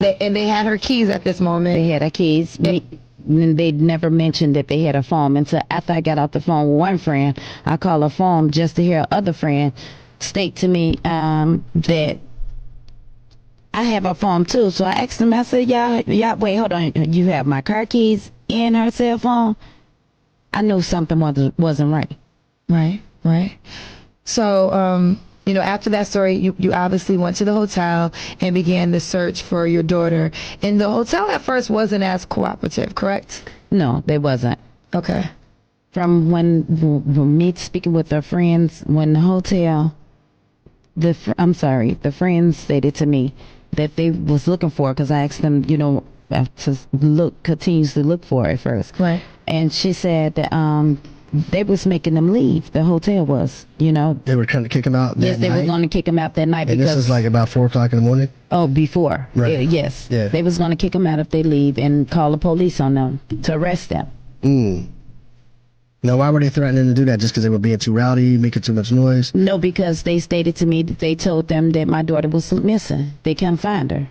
And they had her keys at this moment. They had her keys. They never mentioned that they had a phone until after I got off the phone with one friend. I called her phone just to hear other friend state to me that I have a phone too. So I asked them, I said, y'all, wait, hold on. You have my car keys and her cell phone? I knew something wasn't right. Right. So, after that story, you obviously went to the hotel and began the search for your daughter. And the hotel at first wasn't as cooperative, correct? No, they wasn't. Okay. From when me speaking with her friends, when the hotel, the friends stated to me that they was looking for, because I asked them, to continuously look for it at first. Right. And she said that they was making them leave. The hotel was, They were trying to kick him out. Yes, they were going to kick him out that night. And because this is like about 4 o'clock in the morning. Oh, before. Right. Yes. Yeah. They was going to kick him out if they leave and call the police on them to arrest them. Now, why were they threatening to do that? Just because they were being too rowdy, making too much noise? No, because they stated to me that they told them that my daughter was missing. They can't find her.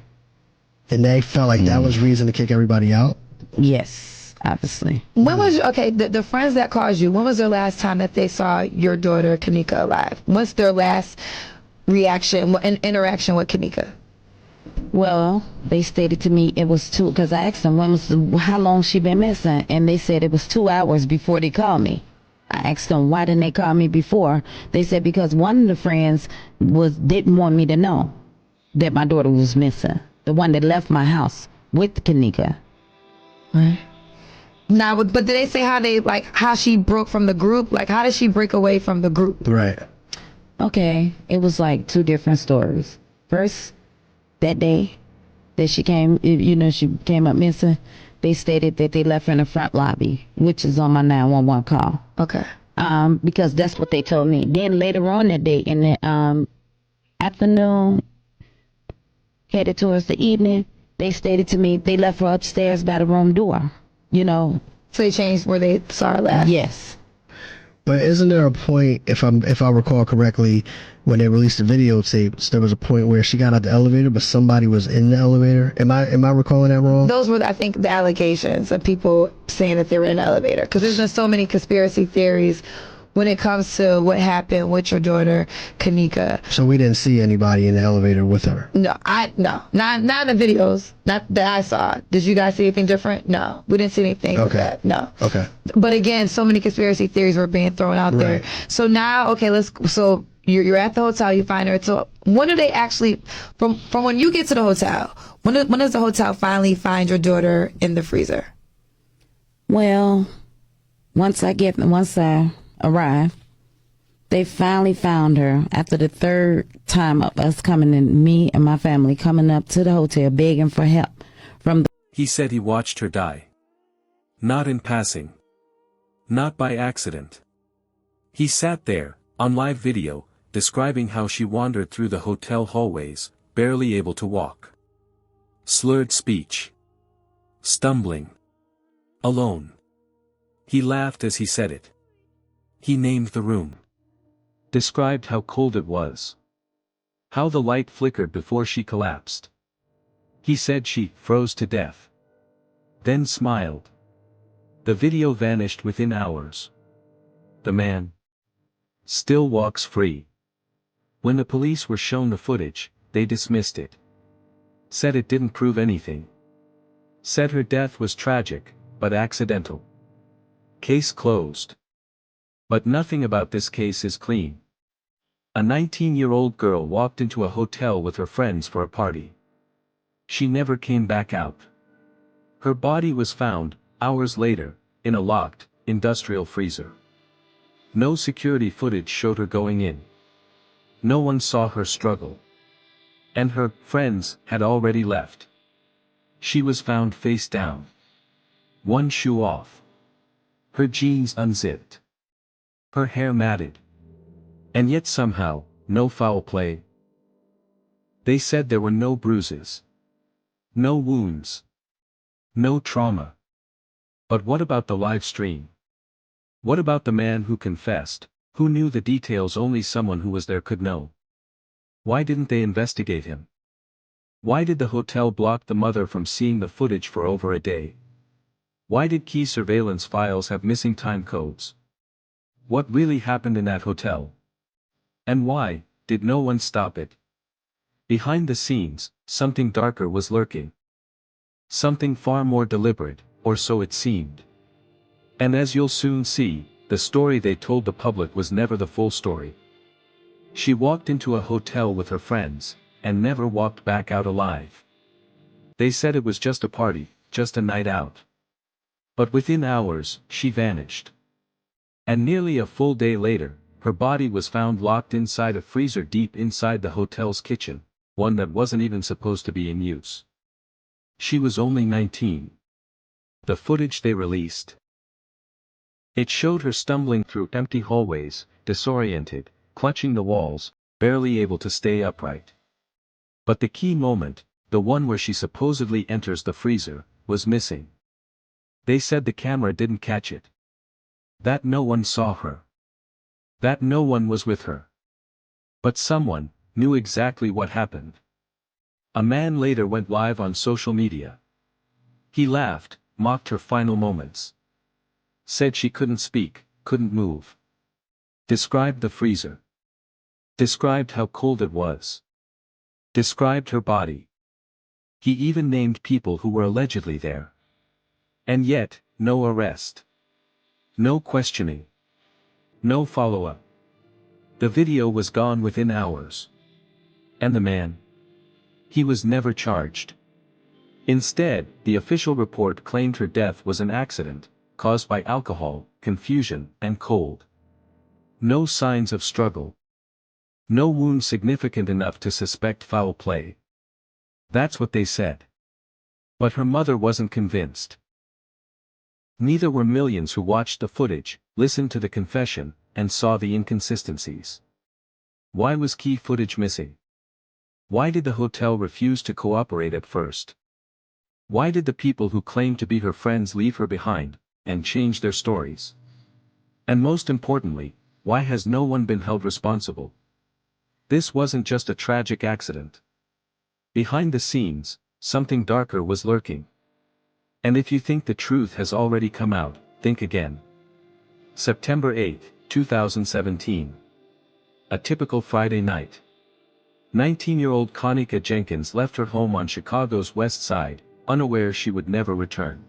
And they felt like that was reason to kick everybody out? Yes, obviously. When was the friends that called you? When was their last time that they saw your daughter Kanika alive? What's their last reaction and interaction with Kanika? Well, they stated to me it was because I asked them how long she been missing, and they said it was 2 hours before they called me. I asked them why didn't they call me before. They said because one of the friends didn't want me to know that my daughter was missing. The one that left my house with Kanika. Right. Now, but did they say how she broke from the group? Like, how did she break away from the group? Right. Okay, it was like 2 different stories. First, that day that she came, she came up missing, they stated that they left her in the front lobby, which is on my 911 call. Okay. Because that's what they told me. Then later on that day, in the afternoon, headed towards the evening, they stated to me they left her upstairs by the room door. So they changed where they saw her last? Yes. But isn't there a point, if I recall correctly, when they released the videotapes, there was a point where she got out the elevator, but somebody was in the elevator? Am I recalling that wrong? Those were, I think, the allegations of people saying that they were in the elevator. Because there's been so many conspiracy theories when it comes to what happened with your daughter, Kanika. So we didn't see anybody in the elevator with her? No, not in the videos, not that I saw. Did you guys see anything different? No, we didn't see anything with that. No. Okay. But again, so many conspiracy theories were being thrown out there. So now, okay, so you're at the hotel, you find her. So when do they actually, from when you get to the hotel, when does the hotel finally find your daughter in the freezer? Well, once I arrived, they finally found her after the 3rd time of us coming in, me and my family coming up to the hotel begging for help from the... He said he watched her die. Not in passing. Not by accident. He sat there, on live video, describing how she wandered through the hotel hallways, barely able to walk. Slurred speech. Stumbling. Alone. He laughed as he said it. He named the room. Described how cold it was. How the light flickered before she collapsed. He said she froze to death. Then smiled. The video vanished within hours. The man still walks free. When the police were shown the footage, they dismissed it. Said it didn't prove anything. Said her death was tragic, but accidental. Case closed. But nothing about this case is clean. A 19-year-old girl walked into a hotel with her friends for a party. She never came back out. Her body was found, hours later, in a locked, industrial freezer. No security footage showed her going in. No one saw her struggle. And her friends had already left. She was found face down. One shoe off. Her jeans unzipped. Her hair matted. And yet somehow, no foul play. They said there were no bruises. No wounds. No trauma. But what about the live stream? What about the man who confessed, who knew the details only someone who was there could know? Why didn't they investigate him? Why did the hotel block the mother from seeing the footage for over a day? Why did key surveillance files have missing time codes? What really happened in that hotel? And why did no one stop it? Behind the scenes, something darker was lurking. Something far more deliberate, or so it seemed. And as you'll soon see, the story they told the public was never the full story. She walked into a hotel with her friends, and never walked back out alive. They said it was just a party, just a night out. But within hours, she vanished. And nearly a full day later, her body was found locked inside a freezer deep inside the hotel's kitchen, one that wasn't even supposed to be in use. She was only 19. The footage they released. It showed her stumbling through empty hallways, disoriented, clutching the walls, barely able to stay upright. But the key moment, the one where she supposedly enters the freezer, was missing. They said the camera didn't catch it. That no one saw her. That no one was with her. But someone knew exactly what happened. A man later went live on social media. He laughed, mocked her final moments. Said she couldn't speak, couldn't move. Described the freezer. Described how cold it was. Described her body. He even named people who were allegedly there. And yet, no arrest. No questioning. No follow-up. The video was gone within hours. And the man? He was never charged. Instead, the official report claimed her death was an accident, caused by alcohol, confusion, and cold. No signs of struggle. No wound significant enough to suspect foul play. That's what they said. But her mother wasn't convinced. Neither were millions who watched the footage, listened to the confession, and saw the inconsistencies. Why was key footage missing? Why did the hotel refuse to cooperate at first? Why did the people who claimed to be her friends leave her behind, and change their stories? And most importantly, why has no one been held responsible? This wasn't just a tragic accident. Behind the scenes, something darker was lurking. And if you think the truth has already come out, think again. September 8, 2017. A typical Friday night. 19-year-old Kanika Jenkins left her home on Chicago's West Side, unaware she would never return.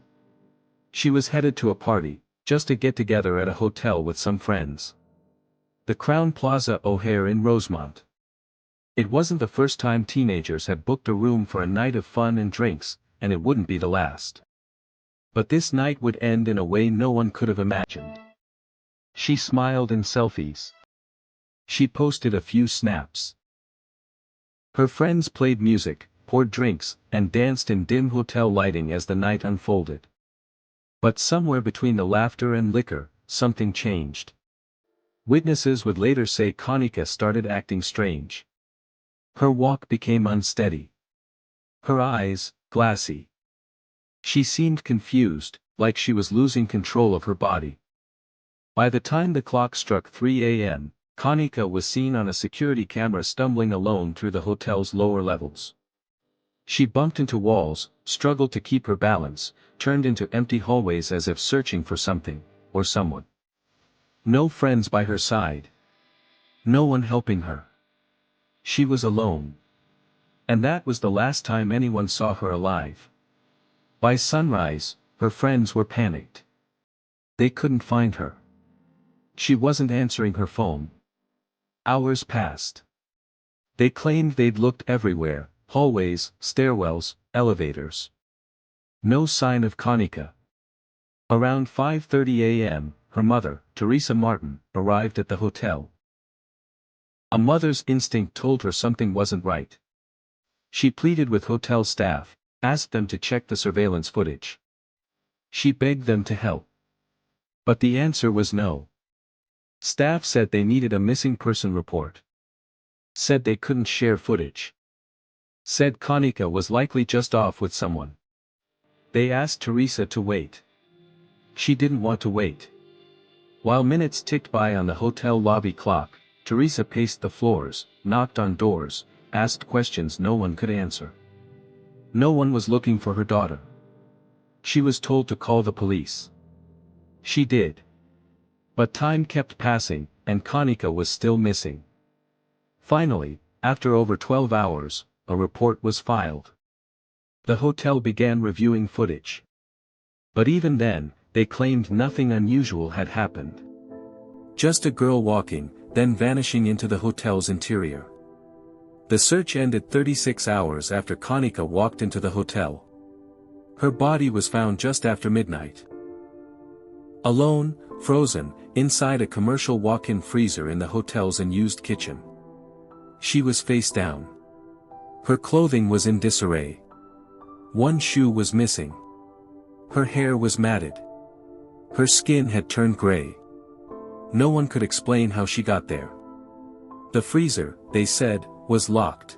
She was headed to a party, just to get together at a hotel with some friends. The Crown Plaza O'Hare in Rosemont. It wasn't the first time teenagers had booked a room for a night of fun and drinks, and it wouldn't be the last. But this night would end in a way no one could have imagined. She smiled in selfies. She posted a few snaps. Her friends played music, poured drinks, and danced in dim hotel lighting as the night unfolded. But somewhere between the laughter and liquor, something changed. Witnesses would later say Kanika started acting strange. Her walk became unsteady. Her eyes, glassy. She seemed confused, like she was losing control of her body. By the time the clock struck 3 a.m., Kanika was seen on a security camera stumbling alone through the hotel's lower levels. She bumped into walls, struggled to keep her balance, turned into empty hallways as if searching for something, or someone. No friends by her side. No one helping her. She was alone. And that was the last time anyone saw her alive. By sunrise, her friends were panicked. They couldn't find her. She wasn't answering her phone. Hours passed. They claimed they'd looked everywhere, hallways, stairwells, elevators. No sign of Kanika. Around 5:30 a.m., her mother, Teresa Martin, arrived at the hotel. A mother's instinct told her something wasn't right. She pleaded with hotel staff, asked them to check the surveillance footage. She begged them to help. But the answer was no. Staff said they needed a missing person report. Said they couldn't share footage. Said Kanika was likely just off with someone. They asked Teresa to wait. She didn't want to wait. While minutes ticked by on the hotel lobby clock, Teresa paced the floors, knocked on doors, asked questions no one could answer. no one was looking for her daughter. She was told to call the police. She did. But time kept passing, and Kanika was still missing. Finally, after over 12 hours, a report was filed. The hotel began reviewing footage. But even then, they claimed nothing unusual had happened. Just a girl walking, then vanishing into the hotel's interior. The search ended 36 hours after Kanika walked into the hotel. Her body was found just after midnight. Alone, frozen, inside a commercial walk-in freezer in the hotel's unused kitchen. She was face down. Her clothing was in disarray. One shoe was missing. Her hair was matted. Her skin had turned gray. No one could explain how she got there. The freezer, they said, was locked.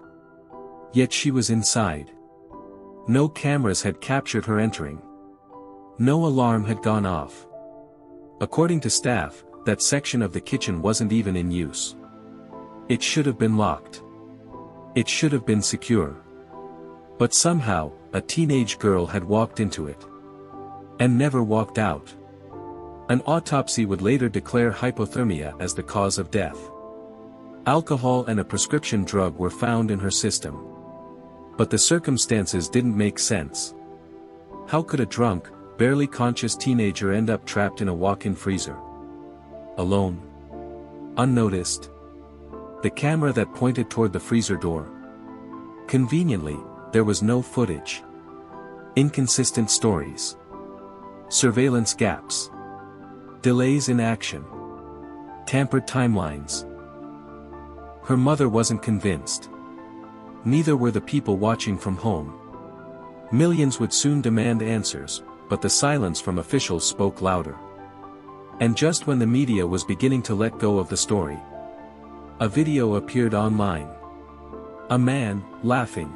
Yet she was inside. No cameras had captured her entering. No alarm had gone off. According to staff, that section of the kitchen wasn't even in use. It should have been locked. It should have been secure. But somehow, a teenage girl had walked into it. And never walked out. An autopsy would later declare hypothermia as the cause of death. Alcohol and a prescription drug were found in her system. But the circumstances didn't make sense. How could a drunk, barely conscious teenager end up trapped in a walk-in freezer? Alone. Unnoticed. The camera that pointed toward the freezer door. Conveniently, there was no footage. Inconsistent stories. Surveillance gaps. Delays in action. Tampered timelines. Her mother wasn't convinced. Neither were the people watching from home. Millions would soon demand answers, but the silence from officials spoke louder. And just when the media was beginning to let go of the story, a video appeared online. A man, laughing.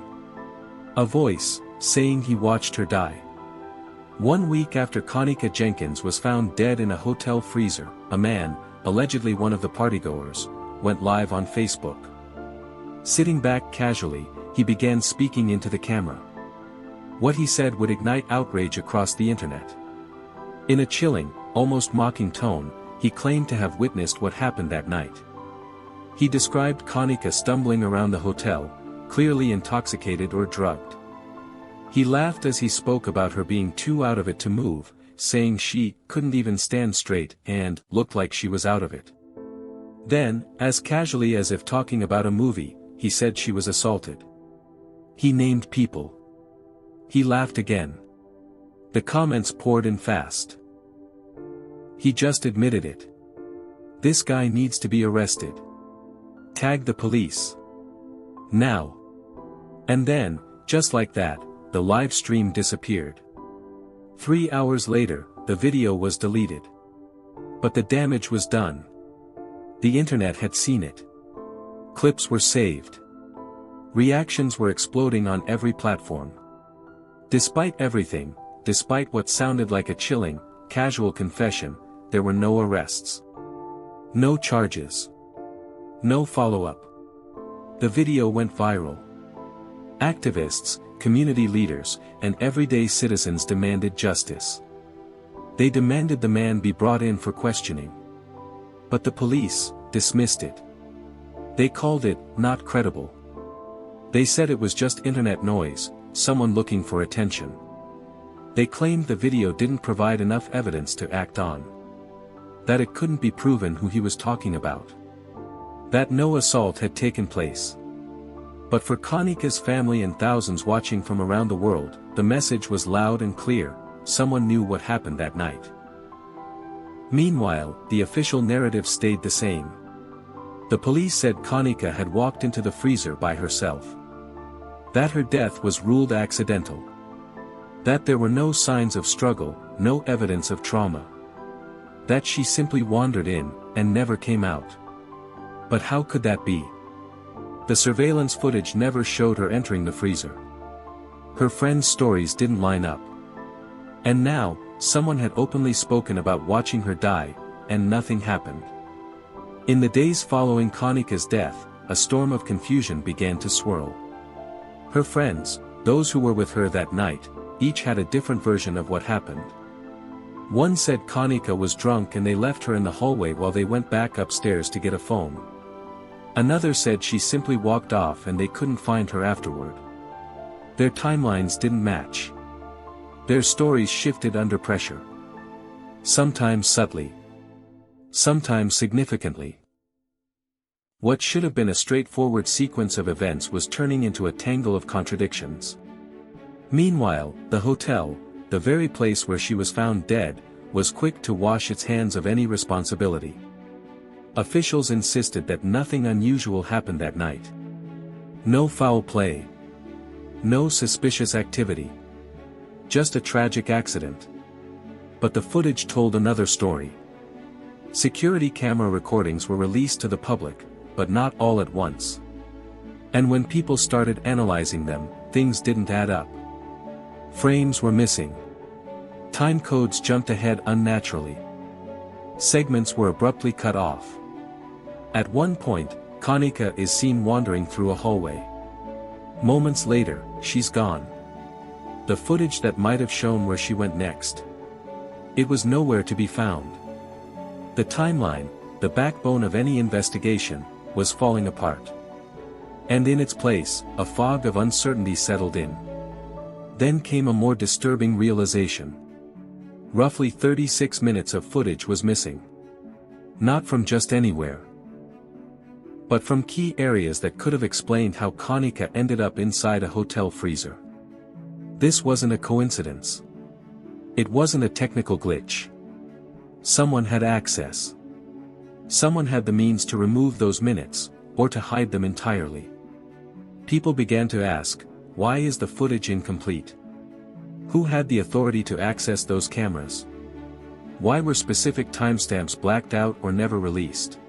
A voice, saying he watched her die. 1 week after Kanika Jenkins was found dead in a hotel freezer, a man, allegedly one of the partygoers, went live on Facebook. Sitting back casually, he began speaking into the camera. What he said would ignite outrage across the internet. In a chilling, almost mocking tone, he claimed to have witnessed what happened that night. He described Kanika stumbling around the hotel, clearly intoxicated or drugged. He laughed as he spoke about her being too out of it to move, saying she couldn't even stand straight and looked like she was out of it. Then, as casually as if talking about a movie, he said she was assaulted. He named people. He laughed again. The comments poured in fast. He just admitted it. This guy needs to be arrested. Tag the police. Now. And then, just like that, the live stream disappeared. 3 hours later, the video was deleted. But the damage was done. The internet had seen it. Clips were saved. Reactions were exploding on every platform. Despite everything, despite what sounded like a chilling, casual confession, there were no arrests. No charges. No follow-up. The video went viral. Activists, community leaders, and everyday citizens demanded justice. They demanded the man be brought in for questioning. But the police dismissed it. They called it not credible. They said it was just internet noise, someone looking for attention. They claimed the video didn't provide enough evidence to act on. That it couldn't be proven who he was talking about. That no assault had taken place. But for Kanika's family and thousands watching from around the world, the message was loud and clear: someone knew what happened that night. Meanwhile, the official narrative stayed the same. The police said Kanika had walked into the freezer by herself. That her death was ruled accidental. That there were no signs of struggle, no evidence of trauma. That she simply wandered in, and never came out. But how could that be? The surveillance footage never showed her entering the freezer. Her friends' stories didn't line up. And now, someone had openly spoken about watching her die, and nothing happened. In the days following Kanika's death, a storm of confusion began to swirl. Her friends, those who were with her that night, each had a different version of what happened. One said Kanika was drunk and they left her in the hallway while they went back upstairs to get a phone. Another said she simply walked off and they couldn't find her afterward. Their timelines didn't match. Their stories shifted under pressure. Sometimes subtly. Sometimes significantly. What should have been a straightforward sequence of events was turning into a tangle of contradictions. Meanwhile, the hotel, the very place where she was found dead, was quick to wash its hands of any responsibility. Officials insisted that nothing unusual happened that night. No foul play. No suspicious activity. Just a tragic accident. But the footage told another story. Security camera recordings were released to the public, but not all at once. And when people started analyzing them, things didn't add up. Frames were missing. Time codes jumped ahead unnaturally. Segments were abruptly cut off. At one point, Kanika is seen wandering through a hallway. Moments later, she's gone. The footage that might have shown where she went next. It was nowhere to be found. The timeline, the backbone of any investigation, was falling apart. And in its place, a fog of uncertainty settled in. Then came a more disturbing realization. Roughly 36 minutes of footage was missing. Not from just anywhere, but from key areas that could have explained how Kanika ended up inside a hotel freezer. This wasn't a coincidence. It wasn't a technical glitch. Someone had access. Someone had the means to remove those minutes, or to hide them entirely. People began to ask, why is the footage incomplete? Who had the authority to access those cameras? Why were specific timestamps blacked out or never released?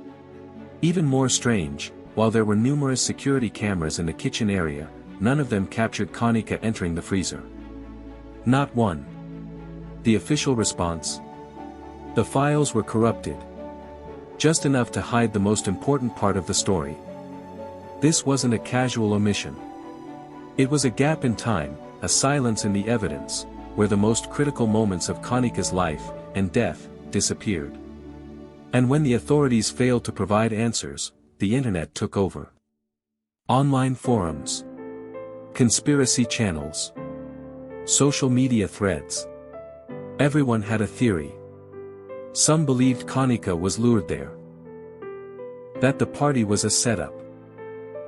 Even more strange, while there were numerous security cameras in the kitchen area, none of them captured Kanika entering the freezer. Not one. The official response? The files were corrupted. Just enough to hide the most important part of the story. This wasn't a casual omission. It was a gap in time, a silence in the evidence, where the most critical moments of Kanika's life and death disappeared. And when the authorities failed to provide answers, the internet took over. Online forums, conspiracy channels, social media threads. Everyone had a theory. Some believed Kanika was lured there. That the party was a setup.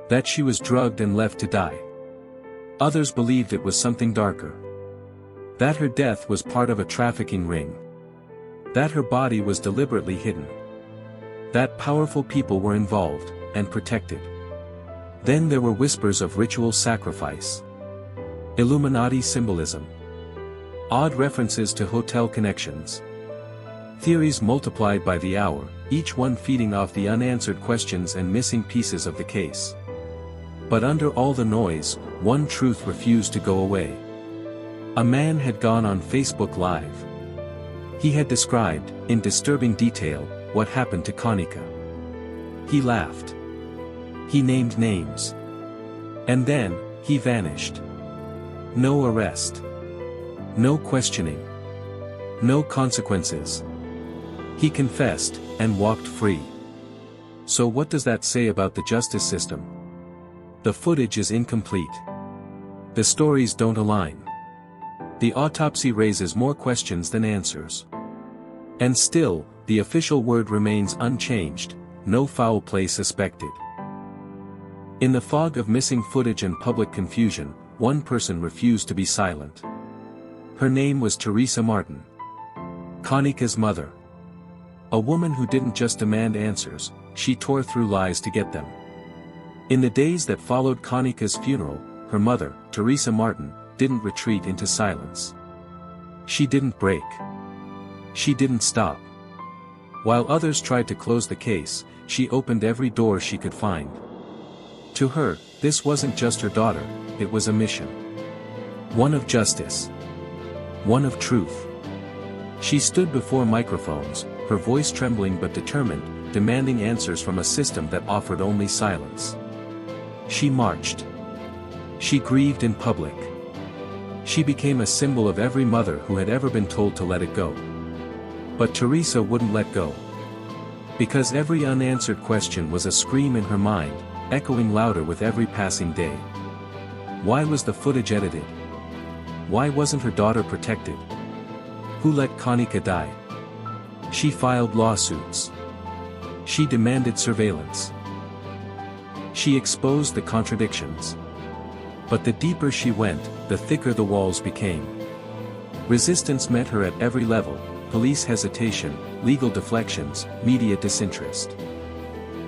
That she was drugged and left to die. Others believed it was something darker. That her death was part of a trafficking ring. That her body was deliberately hidden. That powerful people were involved, and protected. Then there were whispers of ritual sacrifice. Illuminati symbolism. Odd references to hotel connections. Theories multiplied by the hour, each one feeding off the unanswered questions and missing pieces of the case. But under all the noise, one truth refused to go away. A man had gone on Facebook Live. He had described, in disturbing detail, what happened to Kanika. He laughed. He named names. And then, he vanished. No arrest. No questioning. No consequences. He confessed, and walked free. So what does that say about the justice system? The footage is incomplete. The stories don't align. The autopsy raises more questions than answers. And still, the official word remains unchanged, no foul play suspected. In the fog of missing footage and public confusion, one person refused to be silent. Her name was Teresa Martin. Kanika's mother. A woman who didn't just demand answers, she tore through lies to get them. In the days that followed Kanika's funeral, her mother, Teresa Martin, didn't retreat into silence. She didn't break. She didn't stop. While others tried to close the case, she opened every door she could find. To her, this wasn't just her daughter, it was a mission. One of justice. One of truth. She stood before microphones, her voice trembling but determined, demanding answers from a system that offered only silence. She marched. She grieved in public. She became a symbol of every mother who had ever been told to let it go. But Teresa wouldn't let go. Because every unanswered question was a scream in her mind, echoing louder with every passing day. Why was the footage edited? Why wasn't her daughter protected? Who let Kanika die? She filed lawsuits. She demanded surveillance. She exposed the contradictions. But the deeper she went, the thicker the walls became. Resistance met her at every level: police hesitation, legal deflections, media disinterest.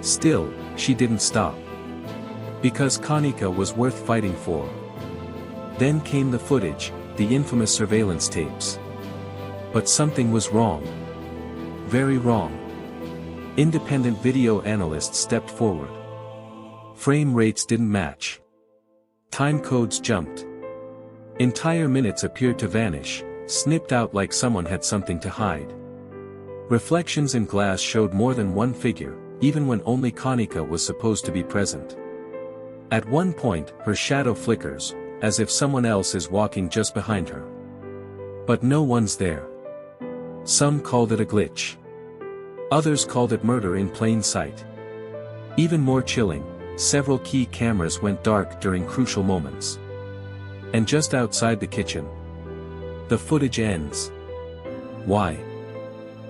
Still, she didn't stop. Because Kanika was worth fighting for. Then came the footage, the infamous surveillance tapes. But something was wrong. Very wrong. Independent video analysts stepped forward. Frame rates didn't match. Time codes jumped. Entire minutes appeared to vanish, snipped out like someone had something to hide. Reflections in glass showed more than one figure, even when only Kanika was supposed to be present. At one point, her shadow flickers, as if someone else is walking just behind her. But no one's there. Some called it a glitch. Others called it murder in plain sight. Even more chilling, several key cameras went dark during crucial moments. And just outside the kitchen, the footage ends. Why?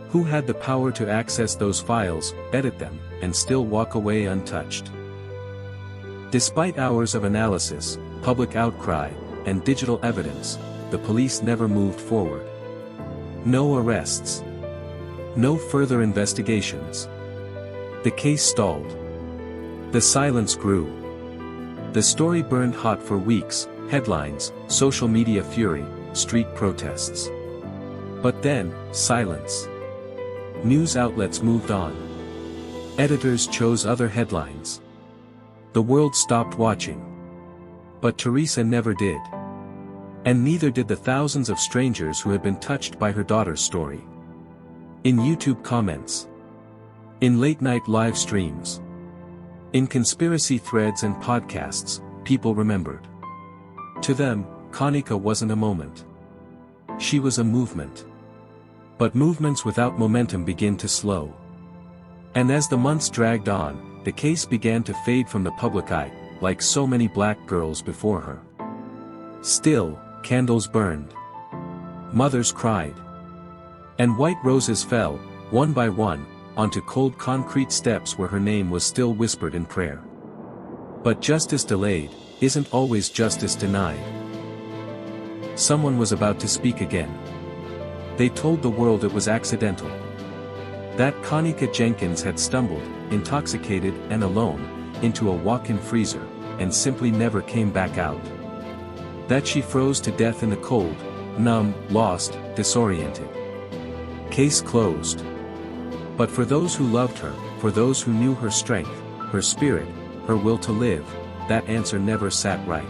Who had the power to access those files, edit them, and still walk away untouched? Despite hours of analysis, public outcry, and digital evidence, the police never moved forward. No arrests. No further investigations. The case stalled. The silence grew. The story burned hot for weeks: headlines, social media fury, street protests. But then, silence. News outlets moved on. Editors chose other headlines. The world stopped watching. But Teresa never did. And neither did the thousands of strangers who had been touched by her daughter's story. In YouTube comments. In late-night live streams. In conspiracy threads and podcasts, people remembered. To them, Kanika wasn't a moment. She was a movement. But movements without momentum begin to slow. And as the months dragged on, the case began to fade from the public eye, like so many black girls before her. Still, candles burned. Mothers cried. And white roses fell, one by one, onto cold concrete steps where her name was still whispered in prayer. But justice delayed isn't always justice denied. Someone was about to speak again. They told the world it was accidental. That Kanika Jenkins had stumbled, intoxicated and alone, into a walk-in freezer, and simply never came back out. That she froze to death in the cold, numb, lost, disoriented. Case closed. But for those who loved her, for those who knew her strength, her spirit, her will to live, that answer never sat right.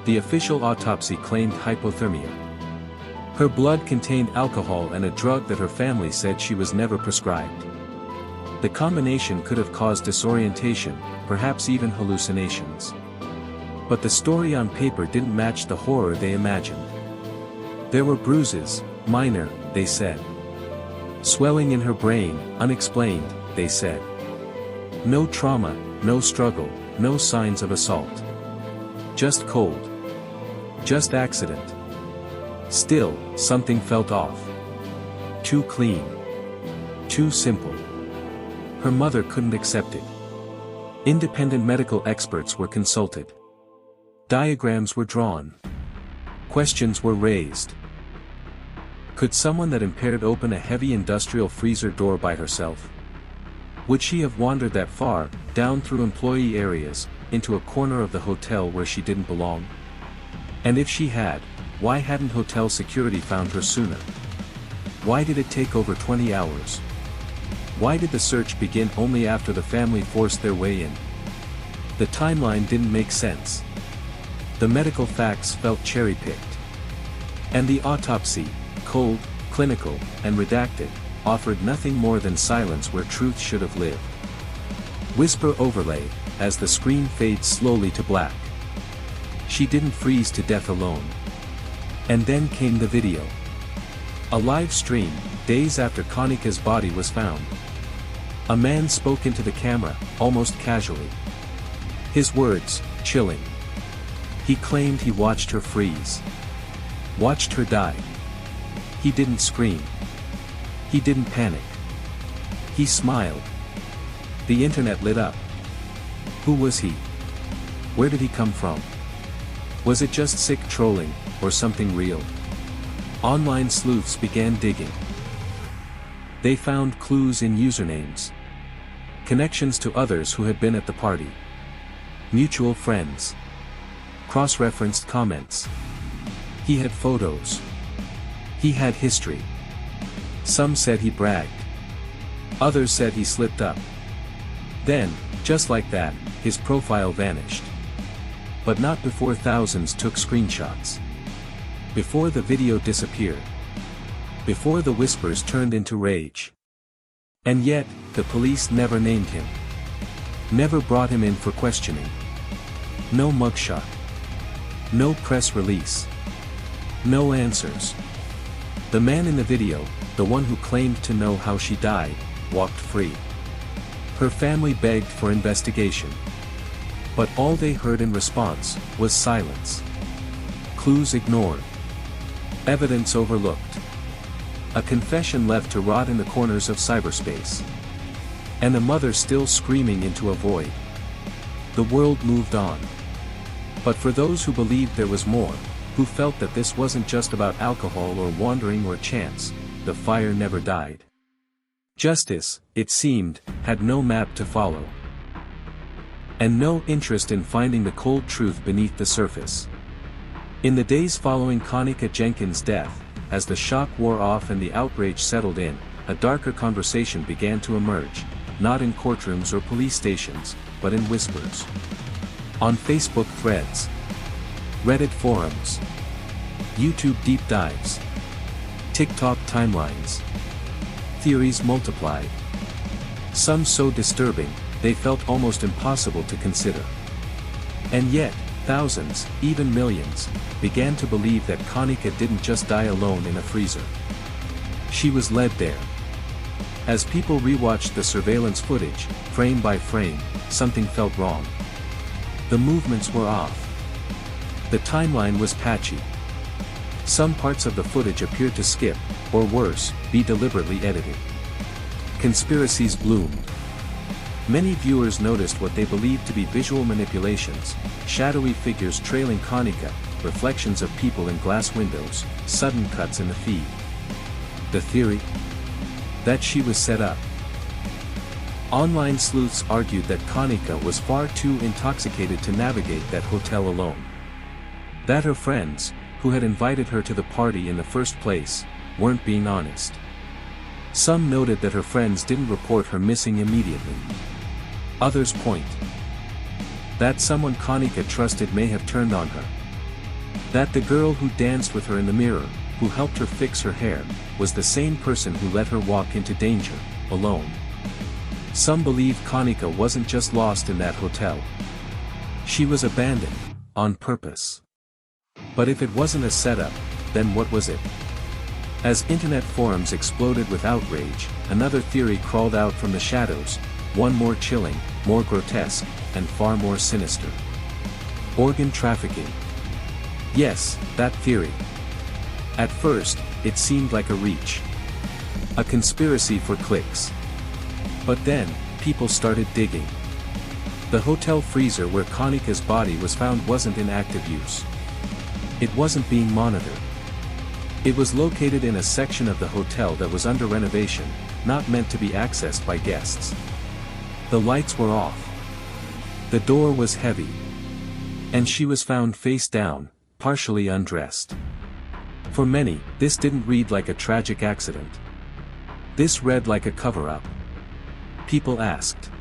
The official autopsy claimed hypothermia. Her blood contained alcohol and a drug that her family said she was never prescribed. The combination could have caused disorientation, perhaps even hallucinations. But the story on paper didn't match the horror they imagined. There were bruises, minor, they said. Swelling in her brain, unexplained, they said. No trauma, no struggle, no signs of assault. Just cold. Just accident. Still, something felt off. Too clean. Too simple. Her mother couldn't accept it. Independent medical experts were consulted. Diagrams were drawn. Questions were raised. Could someone that impaired open a heavy industrial freezer door by herself? Would she have wandered that far, down through employee areas, into a corner of the hotel where she didn't belong? And if she had, why hadn't hotel security found her sooner? Why did it take over 20 hours? Why did the search begin only after the family forced their way in? The timeline didn't make sense. The medical facts felt cherry-picked. And the autopsy, cold, clinical, and redacted, offered nothing more than silence where truth should have lived. Whisper overlay, as the screen fades slowly to black. She didn't freeze to death alone. And then came the video. A live stream, days after Kanika's body was found. A man spoke into the camera, almost casually. His words, chilling. He claimed he watched her freeze. Watched her die. He didn't scream. He didn't panic. He smiled. The internet lit up. Who was he? Where did he come from? Was it just sick trolling, or something real? Online sleuths began digging. They found clues in usernames. Connections to others who had been at the party. Mutual friends. Cross-referenced comments. He had photos. He had history. Some said he bragged. Others said he slipped up. Then, just like that, his profile vanished. But not before thousands took screenshots. Before the video disappeared. Before the whispers turned into rage. And yet, the police never named him. Never brought him in for questioning. No mugshot. No press release. No answers. The man in the video, the one who claimed to know how she died, walked free. Her family begged for investigation. But all they heard in response was silence. Clues ignored. Evidence overlooked. A confession left to rot in the corners of cyberspace. And a mother still screaming into a void. The world moved on. But for those who believed there was more, who felt that this wasn't just about alcohol or wandering or chance, the fire never died. Justice, it seemed, had no map to follow. And no interest in finding the cold truth beneath the surface. In the days following Kanika Jenkins' death, as the shock wore off and the outrage settled in, a darker conversation began to emerge, not in courtrooms or police stations, but in whispers. On Facebook threads, Reddit forums, YouTube deep dives, TikTok timelines. Theories multiplied. Some so disturbing, they felt almost impossible to consider. And yet, thousands, even millions, began to believe that Kanika didn't just die alone in a freezer. She was led there. As people rewatched the surveillance footage, frame by frame, something felt wrong. The movements were off. The timeline was patchy. Some parts of the footage appeared to skip, or worse, be deliberately edited. Conspiracies bloomed. Many viewers noticed what they believed to be visual manipulations, shadowy figures trailing Kanika, reflections of people in glass windows, sudden cuts in the feed. The theory? That she was set up. Online sleuths argued that Kanika was far too intoxicated to navigate that hotel alone. That her friends, who had invited her to the party in the first place, weren't being honest. Some noted that her friends didn't report her missing immediately. Others point that someone Kanika trusted may have turned on her. That the girl who danced with her in the mirror, who helped her fix her hair, was the same person who let her walk into danger, alone. Some believe Kanika wasn't just lost in that hotel. She was abandoned, on purpose. But if it wasn't a setup, then what was it? As internet forums exploded with outrage, another theory crawled out from the shadows, one more chilling, more grotesque, and far more sinister. Organ trafficking. Yes, that theory. At first, it seemed like a reach. A conspiracy for clicks. But then, people started digging. The hotel freezer where Kanika's body was found wasn't in active use. It wasn't being monitored. It was located in a section of the hotel that was under renovation, not meant to be accessed by guests. The lights were off. The door was heavy. And she was found face down, partially undressed. For many, this didn't read like a tragic accident. This read like a cover-up. People asked,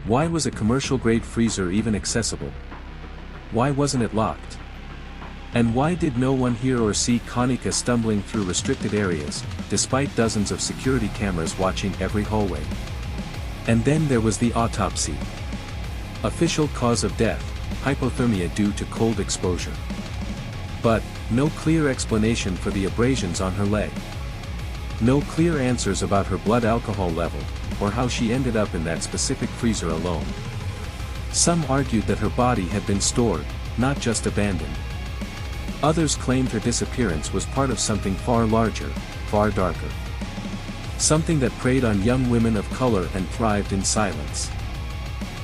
why was a commercial-grade freezer even accessible? Why wasn't it locked? And why did no one hear or see Kanika stumbling through restricted areas, despite dozens of security cameras watching every hallway? And then there was the autopsy. Official cause of death, hypothermia due to cold exposure. But, no clear explanation for the abrasions on her leg. No clear answers about her blood alcohol level, or how she ended up in that specific freezer alone. Some argued that her body had been stored, not just abandoned. Others claimed her disappearance was part of something far larger, far darker. Something that preyed on young women of color and thrived in silence.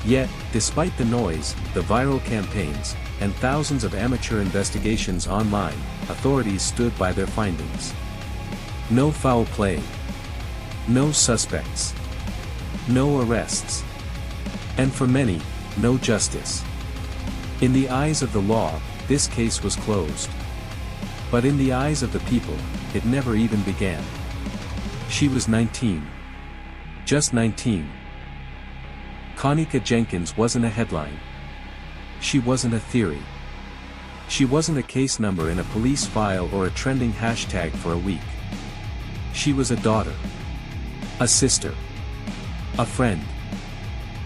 Yet, despite the noise, the viral campaigns, and thousands of amateur investigations online, authorities stood by their findings. No foul play. No suspects. No arrests. And for many, no justice. In the eyes of the law, this case was closed. But in the eyes of the people, it never even began. She was 19. Just 19. Kanika Jenkins wasn't a headline. She wasn't a theory. She wasn't a case number in a police file or a trending hashtag for a week. She was a daughter. A sister. A friend.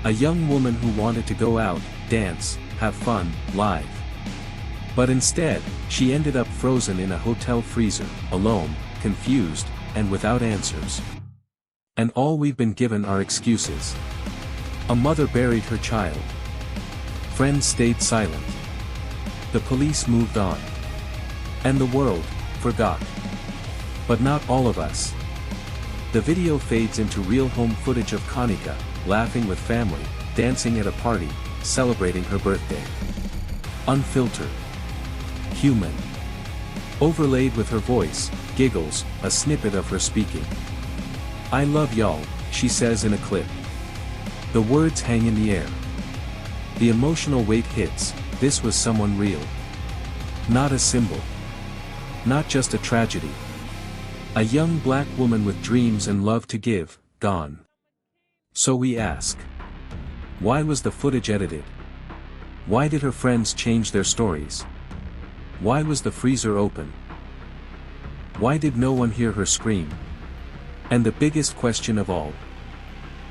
A young woman who wanted to go out, dance, have fun, live. But instead, she ended up frozen in a hotel freezer, alone, confused, and without answers. And all we've been given are excuses. A mother buried her child. Friends stayed silent. The police moved on. And the world forgot. But not all of us. The video fades into real home footage of Kanika, laughing with family, dancing at a party, celebrating her birthday. Unfiltered. Human. Overlaid with her voice, giggles, a snippet of her speaking. "I love y'all," she says in a clip. The words hang in the air. The emotional weight hits. This was someone real. Not a symbol. Not just a tragedy. A young black woman with dreams and love to give, gone. So we ask. Why was the footage edited? Why did her friends change their stories? Why was the freezer open? Why did no one hear her scream? And the biggest question of all.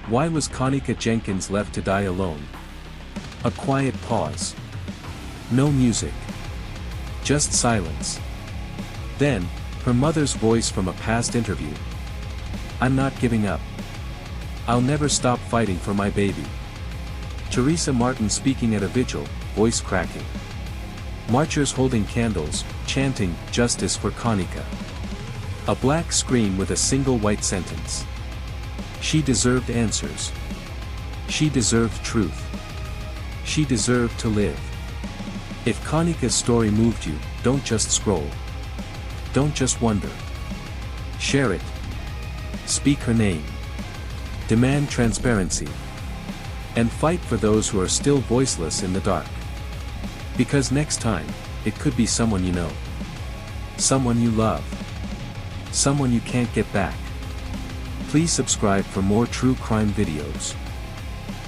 Why was Kanika Jenkins left to die alone? A quiet pause. No music. Just silence. Then, her mother's voice from a past interview. "I'm not giving up. I'll never stop fighting for my baby." Teresa Martin speaking at a vigil, voice cracking. Marchers holding candles, chanting, "Justice for Kanika." A black screen with a single white sentence. She deserved answers. She deserved truth. She deserved to live. If Kanika's story moved you, don't just scroll. Don't just wonder. Share it. Speak her name. Demand transparency. And fight for those who are still voiceless in the dark. Because next time, it could be someone you know. Someone you love. Someone you can't get back. Please subscribe for more true crime videos.